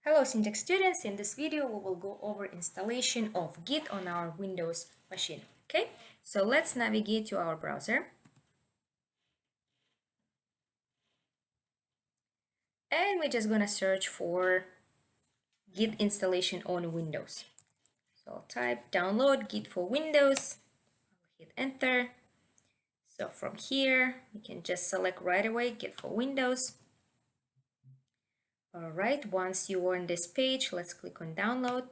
Hello syntax students, in this video we will go over installation of Git on our Windows machine. Okay, so let's navigate to our browser. And we're just gonna search for Git installation on Windows. So I'll type download Git for Windows, I'll hit enter. So from here, we can just select right away Git for Windows. All right, once you are on this page, let's click on download.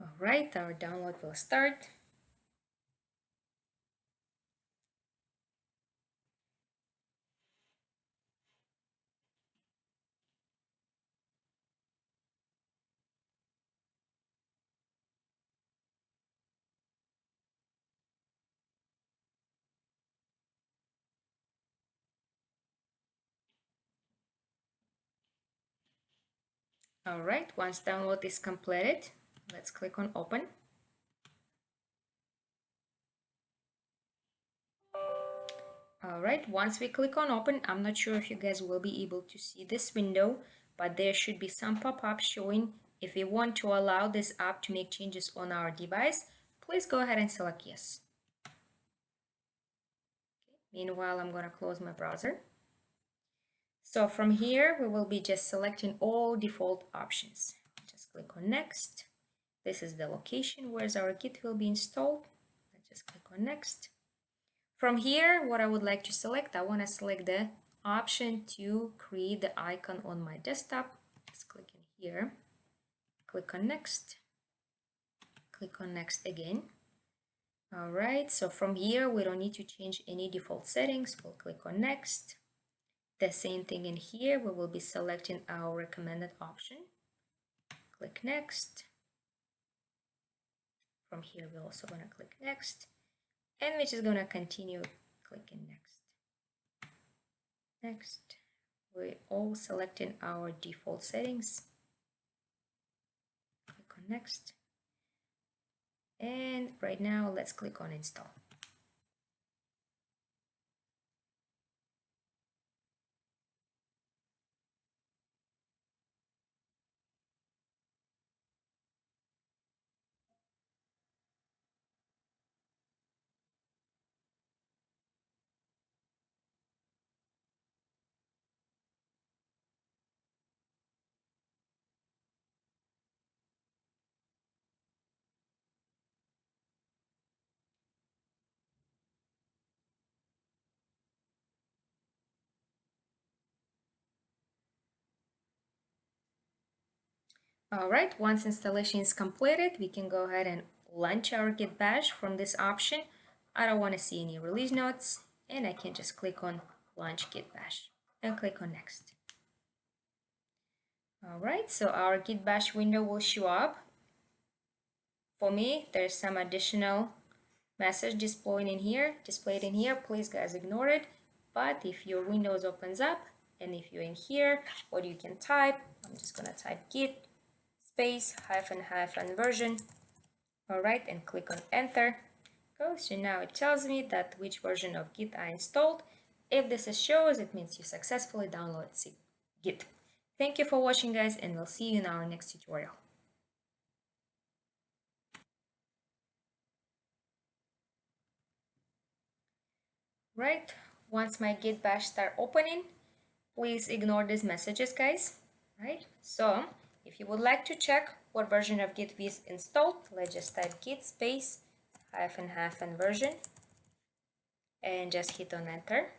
All right, our download will start. All right, once download is completed, let's click on open. All right, once we click on open, I'm not sure if you guys will be able to see this window, but there should be some pop-up showing if we want to allow this app to make changes on our device. Please go ahead and select yes. Okay. Meanwhile, I'm going to close my browser. So from here, we will be just selecting all default options. Just click on next. This is the location where our Git will be installed. Let's just click on next. From here, what I would like to select, I want to select the option to create the icon on my desktop. Just click in here, click on next, click on next again. All right, so from here, we don't need to change any default settings. We'll click on next. The same thing in here, we will be selecting our recommended option. Click next. From here, we're also going to click next. And we're just going to continue clicking next. Next, we're all selecting our default settings. Click on next. And right now, let's click on install. All right, once installation is completed, we can go ahead and launch our Git bash from this option. I don't want to see any release notes, and I can just click on launch Git bash and click on next. All right, so our Git bash window will show up. For me, there's some additional message displayed in here. Please guys ignore it. But if your Windows opens up and if you're in here, what you can type, I'm just gonna type git space -- version. All right, and click on enter. So now it tells me that which version of Git I installed. If this is shows, it means you successfully downloaded Git. Thank you for watching guys, and we'll see you in our next tutorial. Right, once my Git bash start opening, please ignore these messages guys. Right, so if you would like to check what version of Git is installed, let's just type git space -- version and just hit on enter.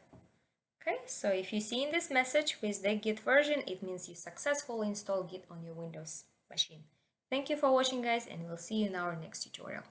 Okay, so if you see in this message with the Git version, it means you successfully installed Git on your Windows machine. Thank you for watching guys, and we'll see you in our next tutorial.